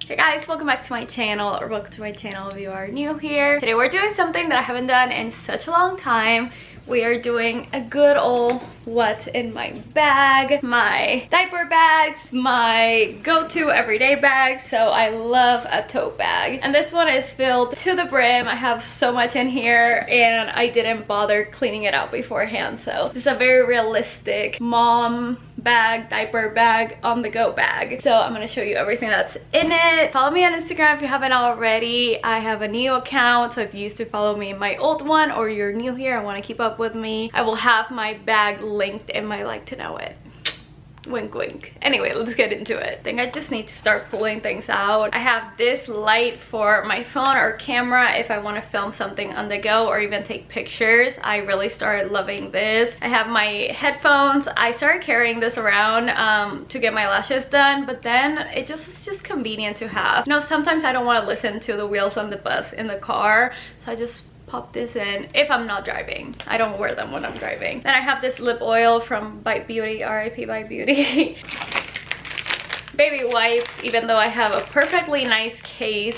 Hey guys, welcome back to my channel, or welcome to my channel if you are new here. Today we're doing something that I haven't done in such a long time. We are doing a good old what's in my bag, my diaper bags, my go-to everyday bags. So I love a tote bag, and this one is filled to the brim. I have so much in here and I didn't bother cleaning it out beforehand, so this is a very realistic mom bag, diaper bag, on the go bag. So I'm gonna show you everything that's in it. Follow me on Instagram if you haven't already. I have a new account, so if you used to follow me in my old one or you're new here and want to keep up with me, I will have my bag linked in my like to know it. Wink wink. Anyway, let's get into it. I think I just need to start pulling things out. I have this light for my phone or camera if I want to film something on the go or even take pictures. I really started loving this. I have my headphones. I started carrying this around to get my lashes done, but then it was just convenient to have. You know, sometimes I don't want to listen to the wheels on the bus in the car, so I just pop this in if I'm not driving. I don't wear them when I'm driving. Then I have this lip oil from Bite Beauty, RIP Bite Beauty. Baby wipes, even though I have a perfectly nice case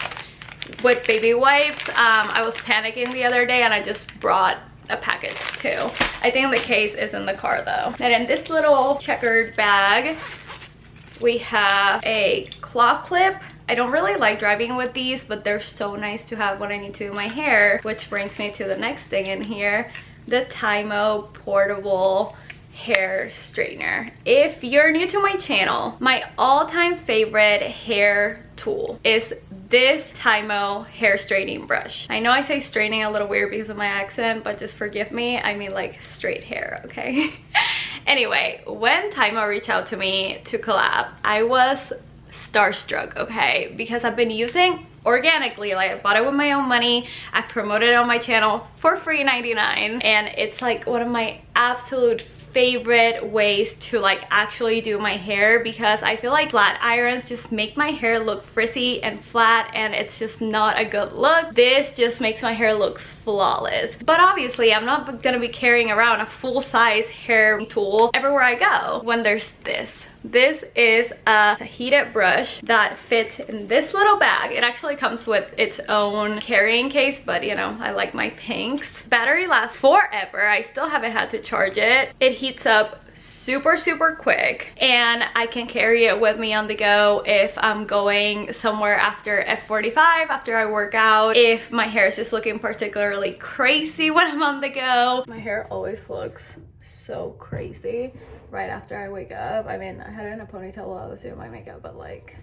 with baby wipes. I was panicking the other day and I just brought a package too. I think the case is in the car though. And in this little checkered bag, we have a claw clip. I don't really like driving with these, but they're so nice to have when I need to do my hair, which brings me to the next thing in here, the Tymo portable hair straightener. If you're new to my channel, my all-time favorite hair tool is this Tymo hair straightening brush. I know I say straightening a little weird because of my accent, but just forgive me. I mean like straight hair, okay? Anyway, when Tymo reached out to me to collab, I was starstruck, okay? Because I've been using organically, like I bought it with my own money. I promoted it on my channel for free 99, and it's like one of my absolute favorite ways to like actually do my hair, because I feel like flat irons just make my hair look frizzy and flat, and it's just not a good look. This just makes my hair look flawless. But obviously I'm not gonna be carrying around a full-size hair tool everywhere I go when there's this. This is a heated brush that fits in this little bag. It actually comes with its own carrying case, but you know, I like my pinks. Battery lasts forever. I still haven't had to charge it. It heats up super quick, and I can carry it with me on the go if I'm going somewhere after F45, after I work out, if my hair is just looking particularly crazy when I'm on the go. My hair always looks so crazy right after I wake up. I mean, I had it in a ponytail while I was doing my makeup, but like,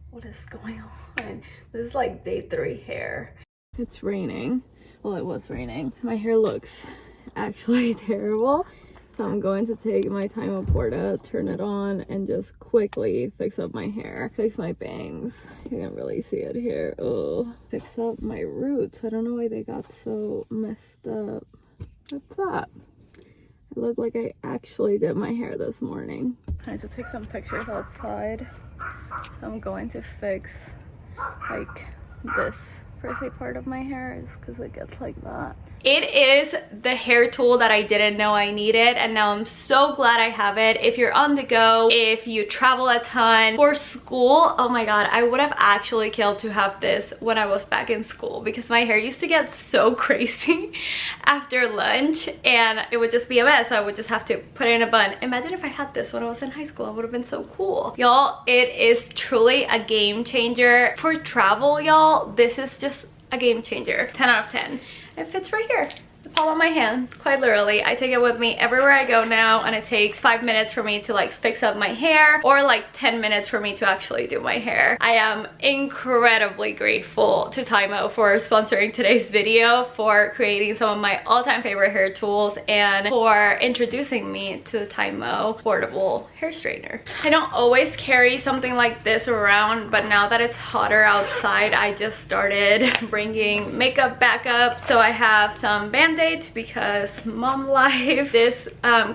what is going on? This is like day 3 hair. It's raining. Well, it was raining. My hair looks actually terrible. So I'm going to take my Tymo Porta, turn it on, and just quickly fix up my hair. Fix my bangs. You can really see it here. Oh, fix up my roots. I don't know why they got so messed up. What's that? I look like I actually did my hair this morning. I need to take some pictures outside. So I'm going to fix like this frizzy part of my hair, is because it gets like that. It is the hair tool that I didn't know I needed, and now I'm so glad I have it. If you're on the go, if you travel a ton for school, oh my god, I would have actually killed to have this when I was back in school, because my hair used to get so crazy after lunch and it would just be a mess. So I would just have to put it in a bun. Imagine if I had this when I was in high school. I would have been so cool. Y'all, it is truly a game changer for travel, y'all. This is just a game changer. 10 out of 10. It fits right here, the palm of my hand, quite literally. I take it with me everywhere I go now, and it takes 5 minutes for me to like fix up my hair, or like 10 minutes for me to actually do my hair. I am incredibly grateful to Tymo for sponsoring today's video, for creating some of my all-time favorite hair tools, and for introducing me to the Tymo portable hair straightener. I don't always carry something like this around, but now that it's hotter outside, I just started bringing makeup back up. So I have some band Band-Aids because mom life. This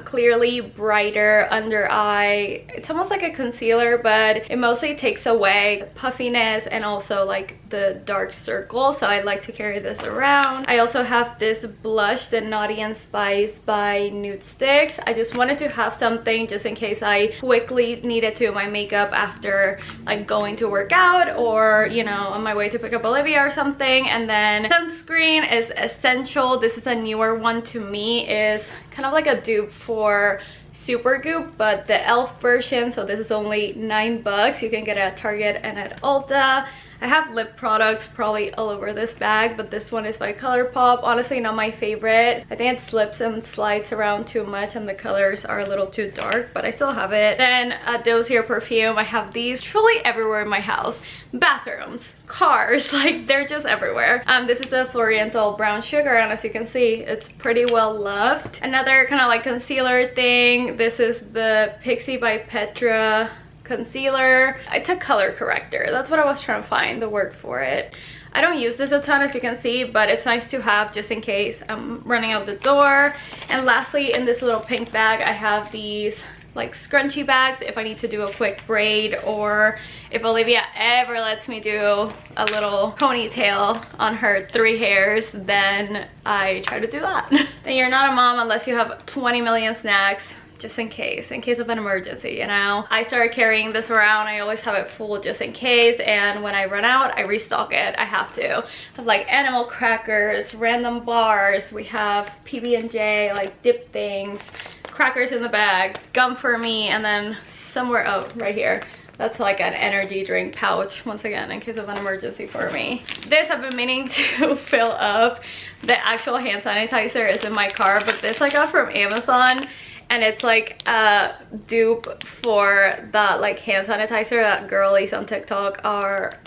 clearly brighter under eye, it's almost like a concealer, but it mostly takes away the puffiness and also like the dark circle, so I like to carry this around. I also have this blush, the Naughty and Spice by Nude Sticks. I just wanted to have something just in case I quickly needed to do my makeup after like going to work out, or you know, on my way to pick up Olivia or something. And then sunscreen is essential. This is a newer one to me. Is kind of like a dupe for Supergoop, but the e.l.f. version, so this is only $9. You can get it at Target and at Ulta. I have lip products probably all over this bag, but this one is by ColourPop. Honestly, not my favorite. I think it slips and slides around too much and the colors are a little too dark, but I still have it. Then a Dozier perfume. I have these truly everywhere in my house. Bathrooms, cars, like they're just everywhere. This is a Floriental brown sugar, and as you can see, it's pretty well loved. Another kind of like concealer thing. This is the Pixi by Petra concealer. It's a color corrector. That's what I was trying to find the word for it. I don't use this a ton, as you can see, but it's nice to have just in case I'm running out the door. And lastly, in this little pink bag, I have these like scrunchie bags if I need to do a quick braid, or if Olivia ever lets me do a little ponytail on her 3 hairs, then I try to do that. Then you're not a mom unless you have 20 million snacks, just in case of an emergency, you know. I started carrying this around. I always have it full just in case, and when I run out, I restock it. I have to. I have like animal crackers, random bars, we have PB&J, like dip things, crackers in the bag, gum for me, and then somewhere, oh, right here, that's like an energy drink pouch, once again, in case of an emergency for me. This I've been meaning to fill up. The actual hand sanitizer is in my car, but this I got from Amazon, and it's like a dupe for that like hand sanitizer that girlies on TikTok are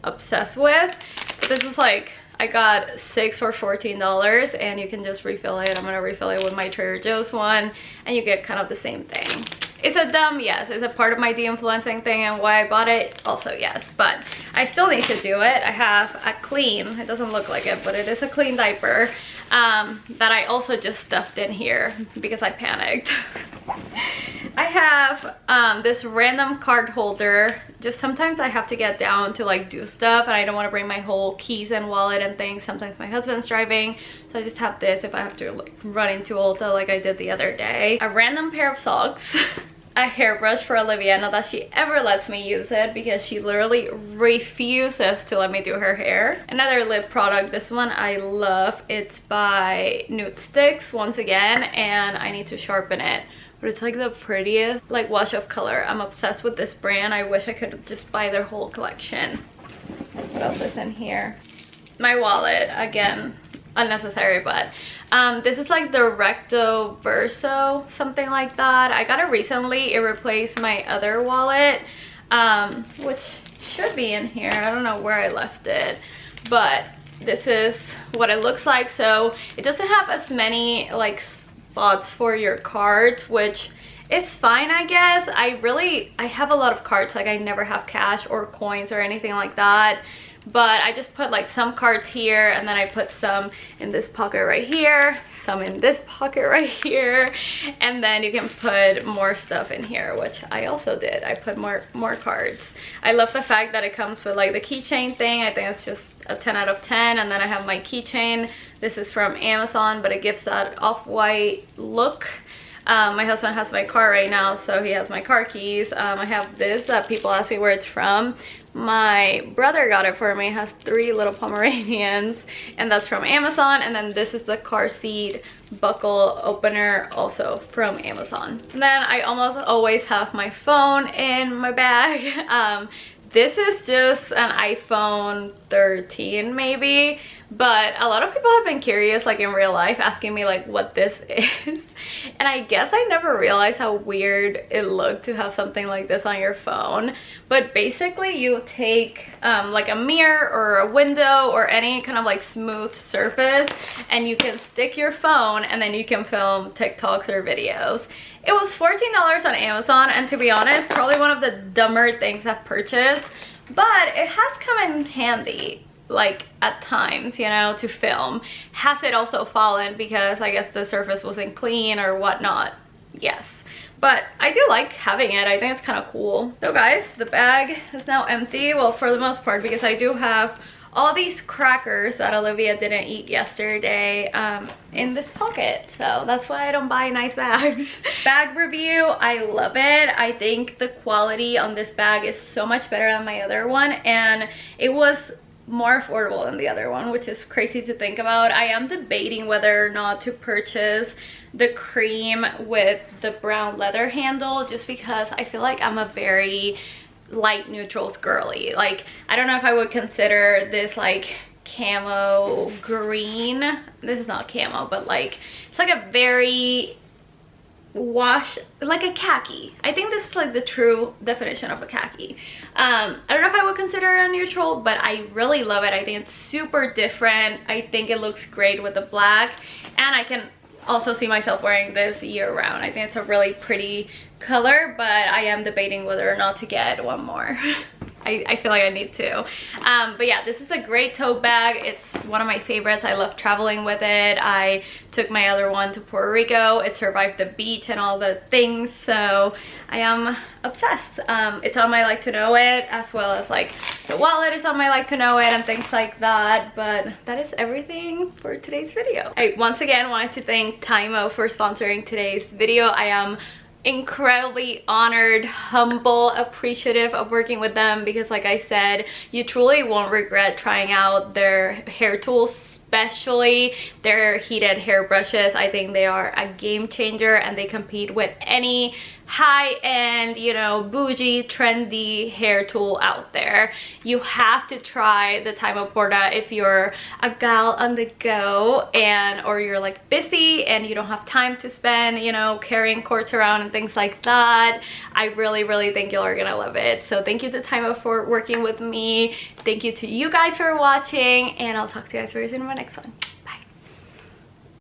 obsessed with. But this is like, I got 6 for $14, and you can just refill it. I'm gonna refill it with my Trader Joe's one, and you get kind of the same thing. Is it dumb? Yes. Is it part of my de-influencing thing and why I bought it? Also yes, but I still need to do it. I have a clean, it doesn't look like it, but it is a clean diaper that I also just stuffed in here because I panicked. I have this random card holder. Just sometimes I have to get down to like do stuff, and I don't want to bring my whole keys and wallet and things. Sometimes my husband's driving, so I just have this if I have to like run into Ulta like I did the other day. A random pair of socks. A hairbrush for Olivia, not that she ever lets me use it because she literally refuses to let me do her hair. Another lip product, this one I love. It's by Nude Sticks once again, and I need to sharpen it. But it's like the prettiest like wash of color. I'm obsessed with this brand. I wish I could just buy their whole collection. What else is in here? My wallet, again, unnecessary, but this is like the Recto Verso, something like that. I got it recently. It replaced my other wallet, which should be in here. I don't know where I left it, but this is what it looks like. So it doesn't have as many like spots for your cards, which is fine, I guess. I have a lot of cards. Like I never have cash or coins or anything like that, but I just put like some cards here, and then I put some in this pocket right here, some in this pocket right here, and then you can put more stuff in here, which I also did. I put more cards. I love the fact that it comes with like the keychain thing. I think it's just a 10 out of 10. And then I have my keychain. This is from Amazon, but it gives that off-white look. My husband has my car right now, so he has my car keys. I have this that people ask me where it's from. My brother got it for me. It has 3 little Pomeranians, and that's from Amazon. And then this is the car seat buckle opener, also from Amazon. And then I almost always have my phone in my bag. This is just an iPhone 13 maybe, but a lot of people have been curious like in real life, asking me like what this is, and I guess I never realized how weird it looked to have something like this on your phone. But basically you take like a mirror or a window or any kind of like smooth surface, and you can stick your phone, and then you can film TikToks or videos. It was $14 on Amazon, and to be honest, probably one of the dumber things I've purchased, but it has come in handy. like at times, you know, to film. Has it also fallen because I guess the surface wasn't clean or whatnot? Yes. But I do like having it. I think it's kind of cool. So guys, the bag is now empty. Well, for the most part, because I do have all these crackers that Olivia didn't eat yesterday in this pocket. So that's why I don't buy nice bags. Bag review, I love it. I think the quality on this bag is so much better than my other one. And it was more affordable than the other one, which is crazy to think about. I am debating whether or not to purchase the cream with the brown leather handle, just because I feel like I'm a very light neutrals girly. Like, I don't know if I would consider this like camo green. This is not camo, but like it's like a very wash, like a khaki. I think this is like the true definition of a khaki. I don't know if I would consider it a neutral, but I really love it. I think it's super different. I think it looks great with the black, and I can also see myself wearing this year round. I think it's a really pretty color, but I am debating whether or not to get one more. I feel like I need to. But yeah, this is a great tote bag. It's one of my favorites. I love traveling with it. I took my other one to Puerto Rico. It survived the beach and all the things, so I am obsessed. It's on my like to know it, as well as like the wallet is on my like to know it and things like that. But that is everything for today's video. I once again wanted to thank Tymo for sponsoring today's video. I am incredibly honored, humble, appreciative of working with them, because like I said, you truly won't regret trying out their hair tools, especially their heated hair brushes. I think they are a game changer, and they compete with any high-end, you know, bougie, trendy hair tool out there. You have to try the Tymo Porta if you're a gal on the go, and or you're like busy and you don't have time to spend, you know, carrying cords around and things like that. I really think you are gonna love it. So thank you to Tymo for working with me. Thank you to you guys for watching, and I'll talk to you guys very soon in my next one.